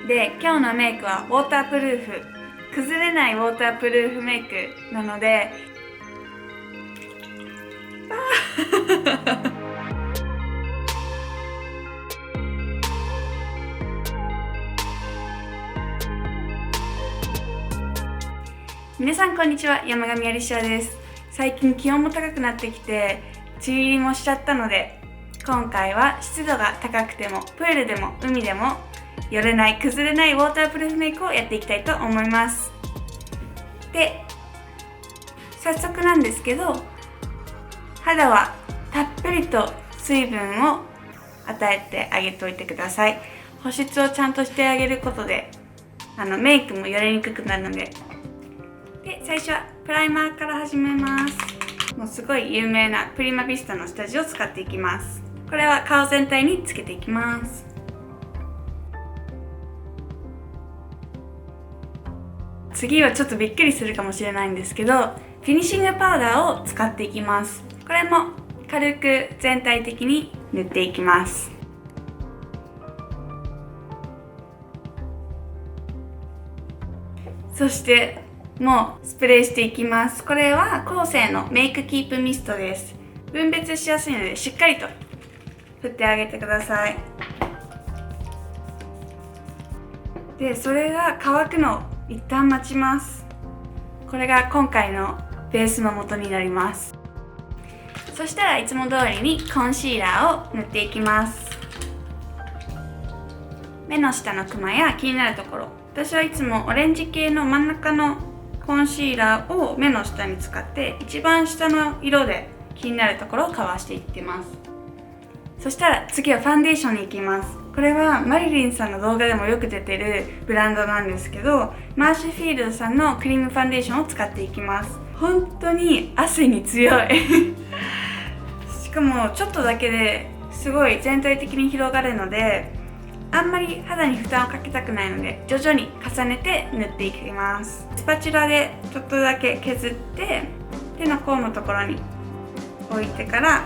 で、今日のメイクはウォータープルーフ、崩れないウォータープルーフメイクなので皆さんこんにちは、山上アリシアです。最近気温も高くなってきて梅雨入りもしちゃったので、今回は湿度が高くてもプールでも海でもよれない崩れないウォータープルーフメイクをやっていきたいと思います。で、早速なんですけど、肌はたっぷりと水分を与えてあげておいてください。保湿をちゃんとしてあげることでメイクもよれにくくなるので。で、最初はプライマーから始めます。もうすごい有名なプリマヴィスタの下地を使っていきます。これは顔全体につけていきます。次はちょっとびっくりするかもしれないんですけど、フィニッシングパウダーを使っていきます。これも軽く全体的に塗っていきます。そしてもうスプレーしていきます。これはコーセーのメイクキープミストです。分別しやすいのでしっかりと振ってあげてください。で、それが乾くのを一旦待ちます。これが今回のベースの元になります。そしたらいつも通りにコンシーラーを塗っていきます。目の下のクマや気になるところ、私はいつもオレンジ系の真ん中のコンシーラーを目の下に使って一番下の色で気になるところをカバーしていってます。そしたら次はファンデーションに行きます。これはマリリンさんの動画でもよく出てるブランドなんですけど、マーシュフィールドさんのクリームファンデーションを使っていきます。本当に汗に強いしかもちょっとだけですごい全体的に広がるので、あんまり肌に負担をかけたくないので徐々に重ねて塗っていきます。スパチュラでちょっとだけ削って手の甲のところに置いてから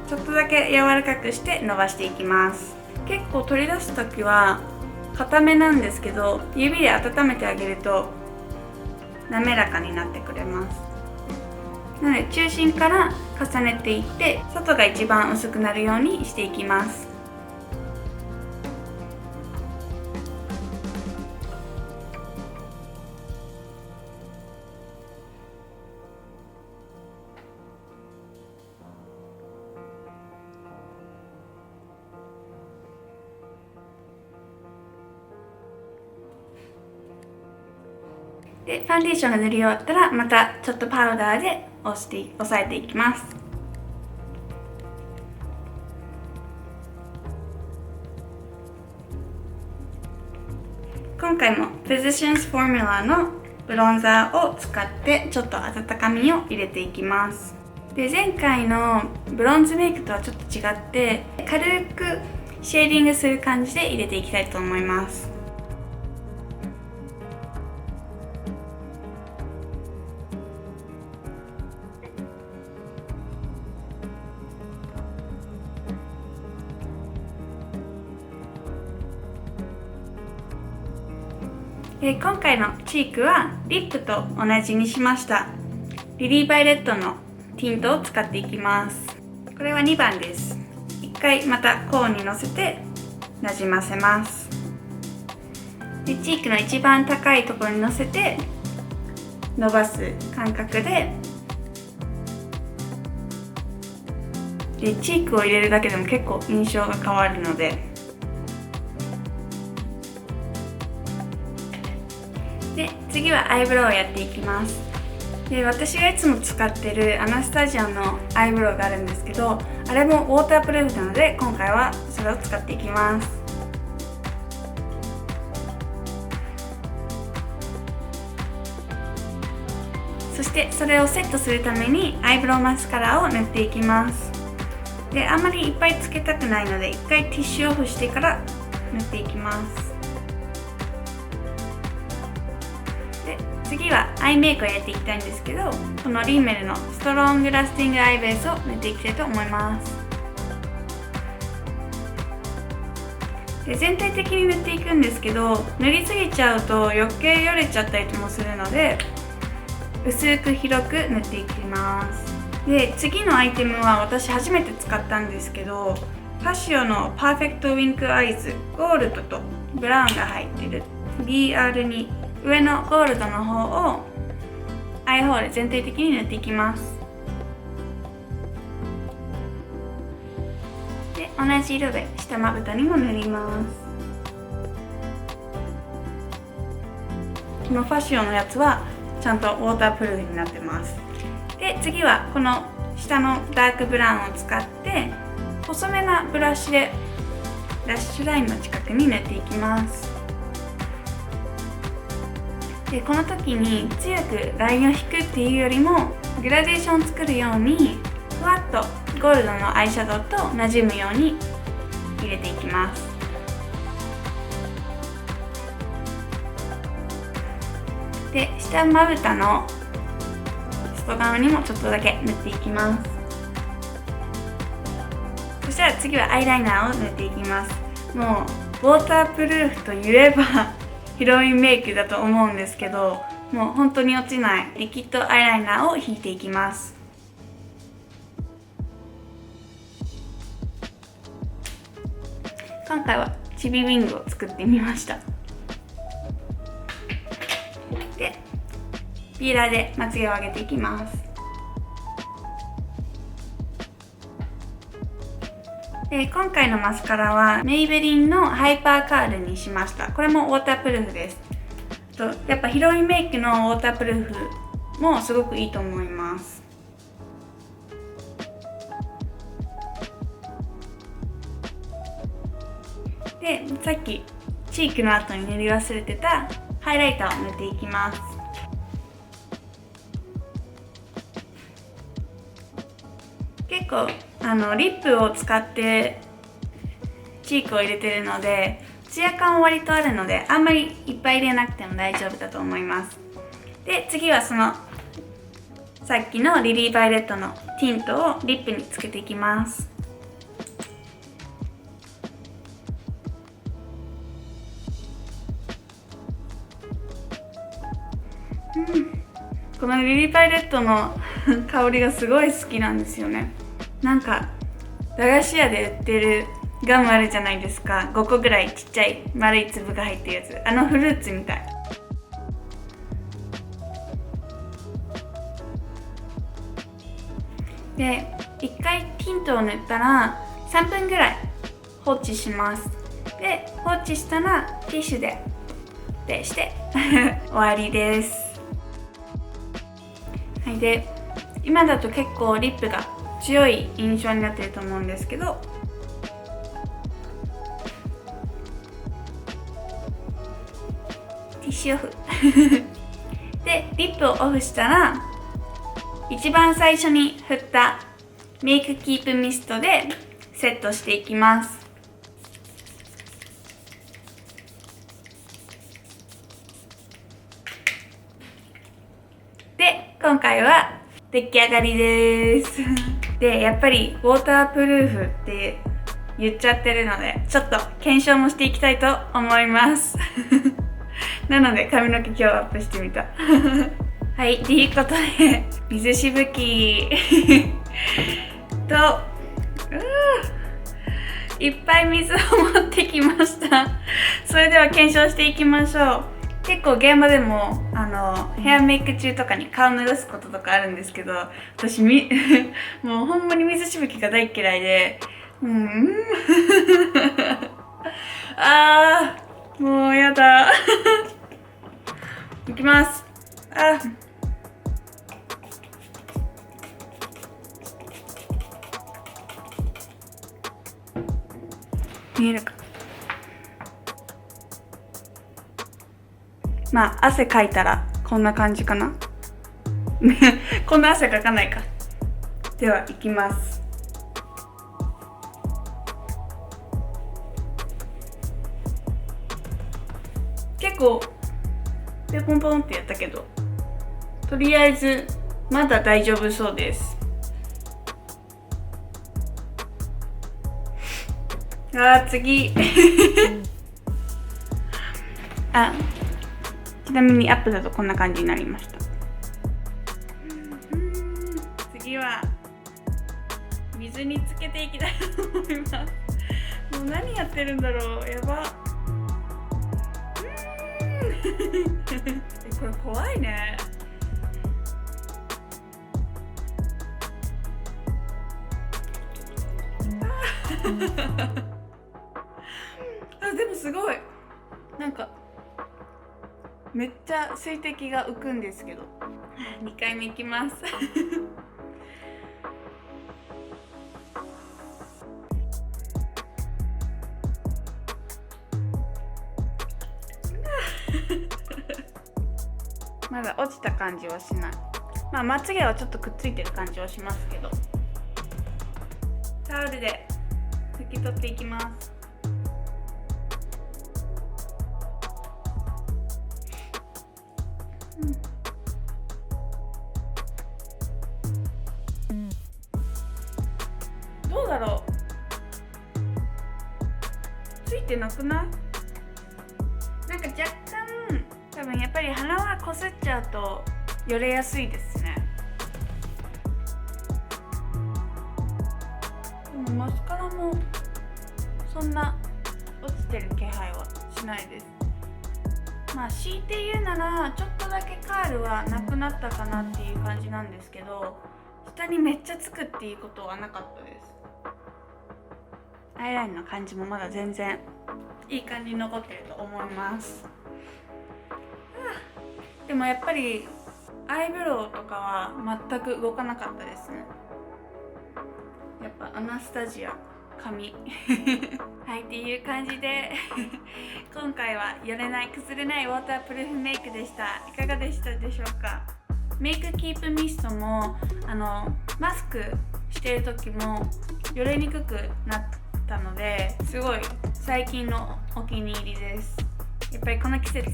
ちょっとだけ柔らかくして伸ばしていきます。結構取り出す時は固めなんですけど、指で温めてあげると滑らかになってくれます。なので中心から重ねていって外が一番薄くなるようにしていきます。で、ファンデーションが塗り終わったらまたちょっとパウダーで押さえていきます。今回も Physicians Formula のブロンザーを使ってちょっと温かみを入れていきます。で、前回のブロンズメイクとはちょっと違って軽くシェーディングする感じで入れていきたいと思います。今回のチークはリップと同じにしました。リリー・バイレットのティントを使っていきます。これは2番です。一回またコーンにのせてなじませます。で、チークの一番高いところにのせて伸ばす感覚で、チークを入れるだけでも結構印象が変わるので。で、次はアイブロウをやっていきます。で、私がいつも使ってるアナスタジアのアイブロウがあるんですけど、あれもウォータープルーフなので今回はそれを使っていきます。そしてそれをセットするためにアイブロウマスカラを塗っていきます。で、あんまりいっぱいつけたくないので一回ティッシュオフしてから塗っていきます。次はアイメイクをやっていきたいんですけど、このリーメルのストロングラスティングアイベースを塗っていきたいと思います。で全体的に塗っていくんですけど、塗りすぎちゃうと余計よれちゃったりもするので、薄く広く塗っていきます。で次のアイテムは私初めて使ったんですけど、ファシオのパーフェクトウィンクアイズゴールドとブラウンが入ってる BR2、 上のゴールドの方をアイホール全体的に塗っていきます。で同じ色で下まぶたにも塗ります。このファシオのやつはちゃんとウォータープルーフになってます。で次はこの下のダークブラウンを使って細めなブラシでラッシュラインの近くに塗っていきます。でこの時に強くラインを引くっていうよりもグラデーションを作るようにふわっとゴールドのアイシャドウと馴染むように入れていきます。で下まぶたの外側にもちょっとだけ塗っていきます。そしたら次はアイライナーを塗っていきます。もうウォータープルーフといえばヒロインメイクだと思うんですけど、もう本当に落ちないリキッドアイライナーを引いていきます。今回はチビウィングを作ってみました。でピーラーでまつげを上げていきます。で今回のマスカラはメイベリンのハイパーカールにしました。これもウォータープルーフです。やっぱヒロインメイクのウォータープルーフもすごくいいと思います。でさっきチークの後に塗り忘れてたハイライターを塗っていきます。結構リップを使ってチークを入れてるのでツヤ感は割とあるので、あんまりいっぱい入れなくても大丈夫だと思います。で次はそのさっきのリリーバイレットのティントをリップにつけていきます。このリリーバイレットの香りがすごい好きなんですよね。なんか駄菓子屋で売ってるガムあるじゃないですか。5個ぐらいちっちゃい丸い粒が入ってるやつ、フルーツみたい。で1回ティントを塗ったら3分ぐらい放置します。で放置したらティッシュでして終わりです。はい、で今だと結構リップが強い印象になってると思うんですけど、ティッシュオフでリップをオフしたら一番最初に振ったメイクキープミストでセットしていきます。で今回は出来上がりですでやっぱりウォータープルーフって言っちゃってるのでちょっと検証もしていきたいと思いますなので髪の毛今日アップしてみたはい、ということで水しぶきといっぱい水を持ってきましたそれでは検証していきましょう。結構現場でもヘアメイク中とかに顔濡らすこととかあるんですけど、私もうほんまに水しぶきが大嫌いでもうやだいきます。見えるか。まあ汗かいたらこんな感じかなこんな汗かかないか。ではいきます。結構でポンポンってやったけど、とりあえずまだ大丈夫そうです。次ちなみにアップだとこんな感じになりました。次は水につけていきたいと思います。もう何やってるんだろう、やばこれ怖いね。でもすごいなんかめっちゃ水滴が浮くんですけど2回目いきますまだ落ちた感じはしない。まつげはちょっとくっついてる感じはしますけど、タオルで拭き取っていきます。どうだろう、ついてなくない？なんか若干多分やっぱり鼻はこすっちゃうとよれやすいですね。でもマスカラもそんな落ちてる気配はしないです。強いて言うならちょっとだけカールはなくなったかなっていう感じなんですけど、下にめっちゃつくっていうことはなかったです。アイラインの感じもまだ全然いい感じに残ってると思います。でもやっぱりアイブロウとかは全く動かなかったですね。やっぱアナスタジア髪はいっていう感じで今回はよれない崩れないウォータープルーフメイクでした。いかがでしたでしょうか。メイクキープミストもマスクしてる時もよれにくくなったのですごい最近のお気に入りです。やっぱりこの季節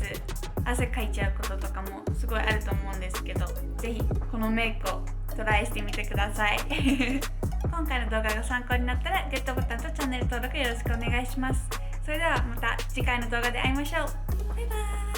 汗かいちゃうこととかもすごいあると思うんですけど、ぜひこのメイクをトライしてみてください今回の動画が参考になったらグッドボタンとチャンネル登録よろしくお願いします。それではまた次回の動画で会いましょう。バイバーイ。